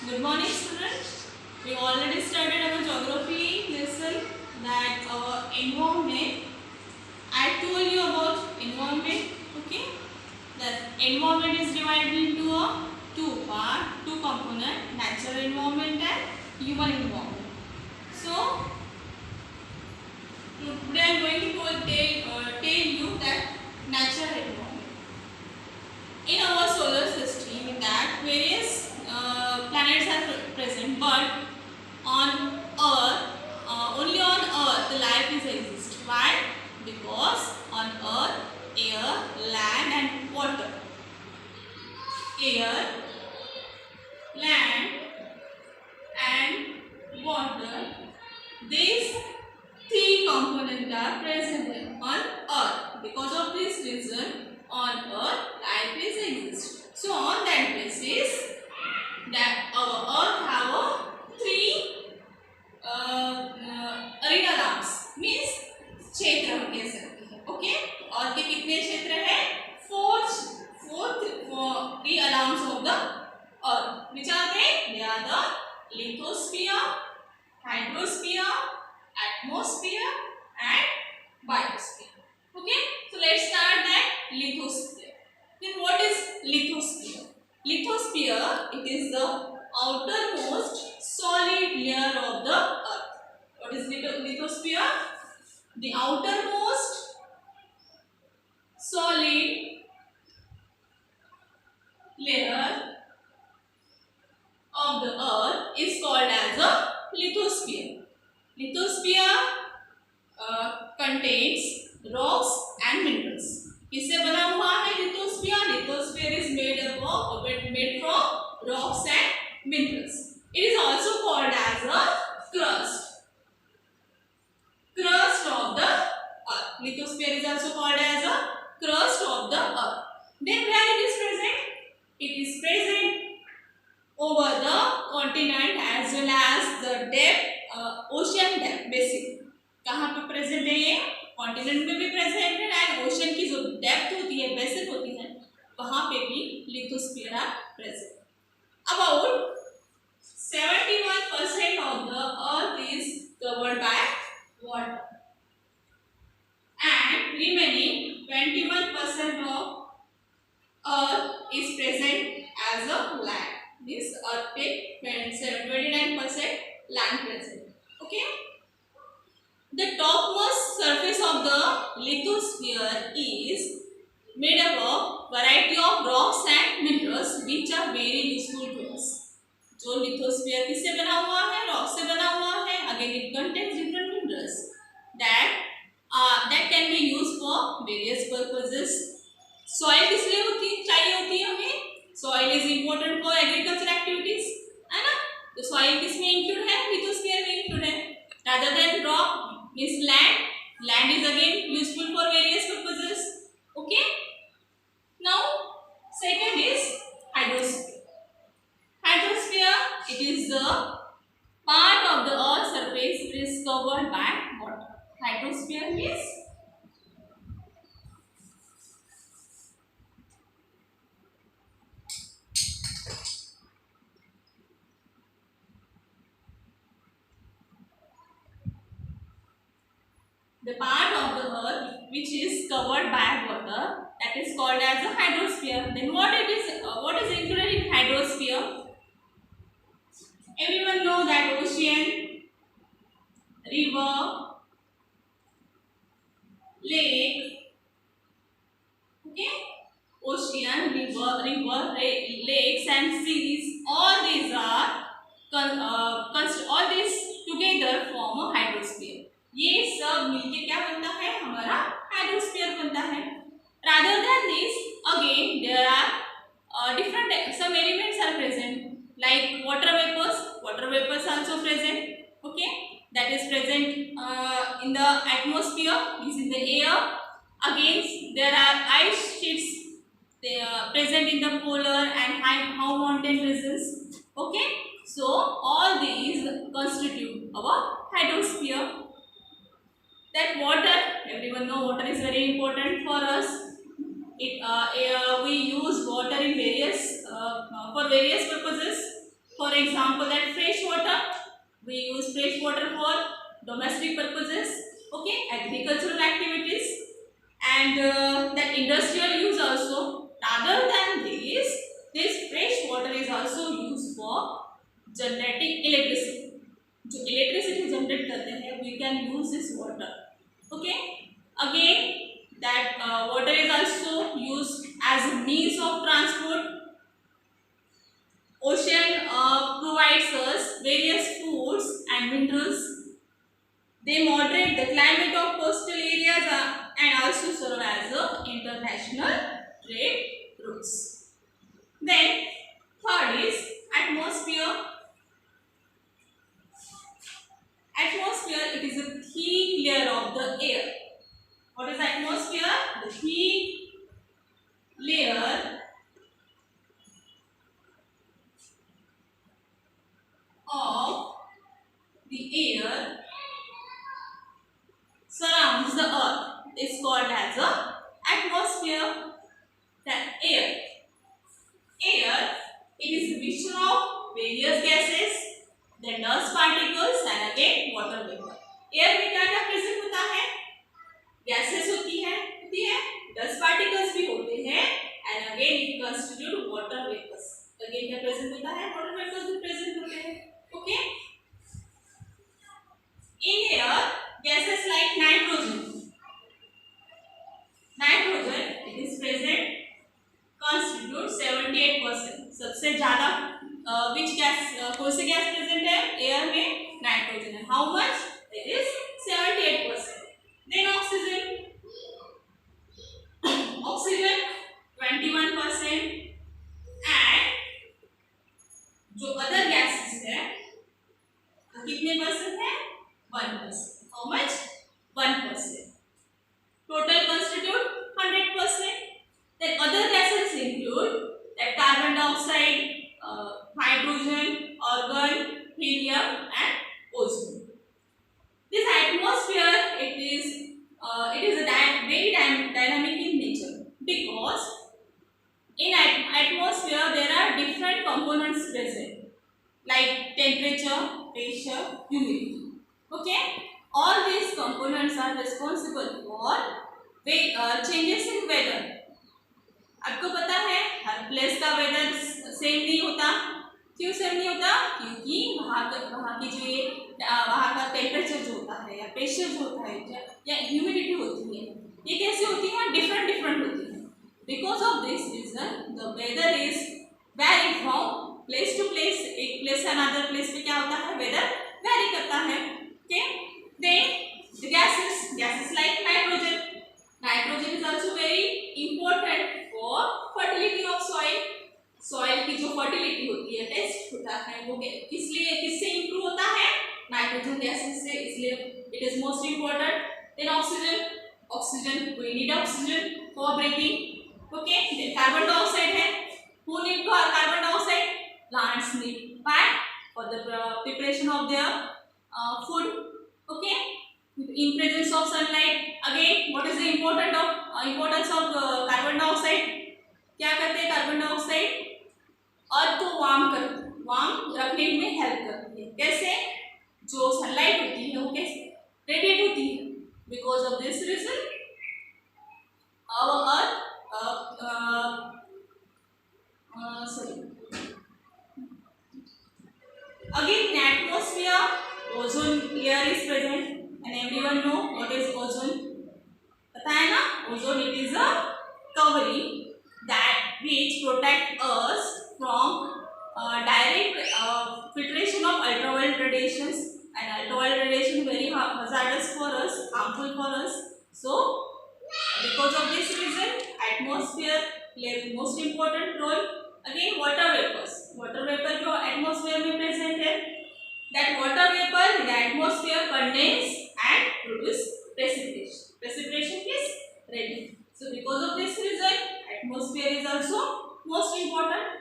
Good morning, students. We already started our geography lesson, that our environment. I told you about environment. Okay, that environment is divided into a two component: natural environment and human environment. So today I am going to tell you that natural environment. In our solar system, that various planets are present, but on Earth, only on Earth, the life is exist. Why? Because on Earth, air, land, and water. Air, land, and water. These three components are present on Earth. Because of this reason, on Earth, life is exist. So on that basis, that our Earth have a three अरिनादाम्स means क्षेत्र हम कह सकते हैं. Okay, और के कितने क्षेत्र हैं? three alarms of the earth. Which are they? They are the lithosphere, hydrosphere, atmosphere, and biosphere. Okay, so let's start that lithosphere. Then what is lithosphere? Lithosphere, it is the outermost solid layer of the earth. What is lithosphere? The outermost solid layer of the earth is called as a lithosphere. Lithosphere contains rocks and minerals. किससे बना हुआ है lithosphere? Lithosphere is made from rocks and minerals. It is also called as a crust. Crust of the earth. Lithosphere is also called as a crust of the earth. Then where it is present? It is present over the continent as well as the depth, ocean depth basin. कहाँ पे present है ये? Continent में भी present है and ocean की जो depth होती है, बेसिन होती है, वहाँ पे भी lithosphere are present. About 71% of the earth is covered by water and remaining 21% of earth is present as a land. This earth पे 29% land present. Okay. The topmost surface of the lithosphere is made up of variety of rocks and minerals which are very useful to us. जो lithosphere किससे बना हुआ है? Rock से बना हुआ है. Again it contains different minerals that can be used for various purposes. Soil किस लिए चाहिए होती है हमें? Soil is important for agricultural activities, है ना? तो soil किस में include है? lithosphere में include है. Rather than rock means land is again useful for various purposes. Okay. Now second is hydrosphere. Hydrosphere, it is the part of the earth surface which is covered by water. Hydrosphere is the part of the earth which is covered by water, that is called as a hydrosphere. Then what is included in hydrosphere? Everyone know that ocean, river, lake. Okay, ocean, river, lakes, and seas. All these are all these together form a hydrosphere. ये सब मिलके क्या बनता है? हमारा hydrosphere बनता है. Rather than this, again there are different some elements are present like water vapors. Water vapors also present. Okay, that is present in the atmosphere, means in the air. Again, there are ice sheets. They are present in the polar and high mountain regions. Okay, so all these constitute our hydrosphere. That water, everyone know water is very important for us. We use water in various for various purposes. For example, that fresh water, we use fresh water for domestic purposes, okay, agricultural activities, and that industrial use also. Other than this fresh water is also used for generating electricity. जो electricity generate करते हैं, we can use this water. Okay. Again, that water is also used as a means of transport. Ocean provides us various foods and minerals. They moderate the climate of coastal areas and also serve as international trade routes. Then, third is atmosphere. Atmosphere, it is a thin layer of the air. What is atmosphere? The thin layer of the air surrounds the earth. It's called as a atmosphere. That air. Air, it is a mixture of various gases, then dust particles and again water vapor. Air में क्या क्या present होता है? Gases होती है, dust particles भी होते हैं and again it constitute water vapours. Again क्या प्रेजेंट होता है? वाटर वेपर्स भी प्रेजेंट होते हैं. Okay. In air, gases like nitrogen. Nitrogen, it is present, constitute 78%. सबसे ज़्यादा which gas, कौन से गैस प्रेजेंट है एयर में? नाइट्रोजन है. How much? It is 78%. Then oxygen. Oxygen 21% and जो अदर गैसेस है कितने परसेंट है? 1%. How much? 1%. Total constitute 100%. Then other gases include that carbon dioxide, hydrogen, argon, helium, and ozone. This atmosphere, it is a very dynamic in nature because in atmosphere there are different components present like temperature, pressure, humidity. Okay, all these components are responsible for changes in weather. आपको पता है हर place का weather same नहीं होता. क्यों same नहीं होता? क्योंकि वहाँ की जो ये वहाँ का टेम्परेचर जो होता है या प्रेशर जो होता है या ह्यूमिडिटी होती है, ये कैसी होती है? डिफरेंट होती है. Because of this reason the weather is vary from place to place. एक प्लेस से अनदर प्लेस पे क्या होता है? वेदर वेरी करता है. Okay. Then the gases like nitrogen. Nitrogen is also very important for fertility of soil. Soil की जो फर्टिलिटी होती है, टेस्ट होता है, वो किससे इंप्रूव होता है? नाइट्रोजन गैसेस से. इसलिए it is most important. Then oxygen we need oxygen for breathing. Okay. Then carbon dioxide है. Who need carbon dioxide? Plants need fat for the preparation of their food. Okay. In presence of sunlight, again what is the importance of carbon dioxide? क्या करते हैं carbon dioxide? अर्थ को warm रखने में help करती है. कैसे? जो सनलाइट होती है वो कैसे रेडिएट होती है. Because of this reason our earth again in atmosphere ozone layer is present and everyone know what is ozone. पता है ना? ozone, it is a covering that which protect us from direct filtration of ultraviolet radiations, and ultraviolet radiation very hazardous for us, harmful for us. So because of this reason atmosphere plays most important role. Again water vapor जो atmosphere में present है, that water vapor in the atmosphere contains and produce precipitation is ready. So because of this reason atmosphere is also most important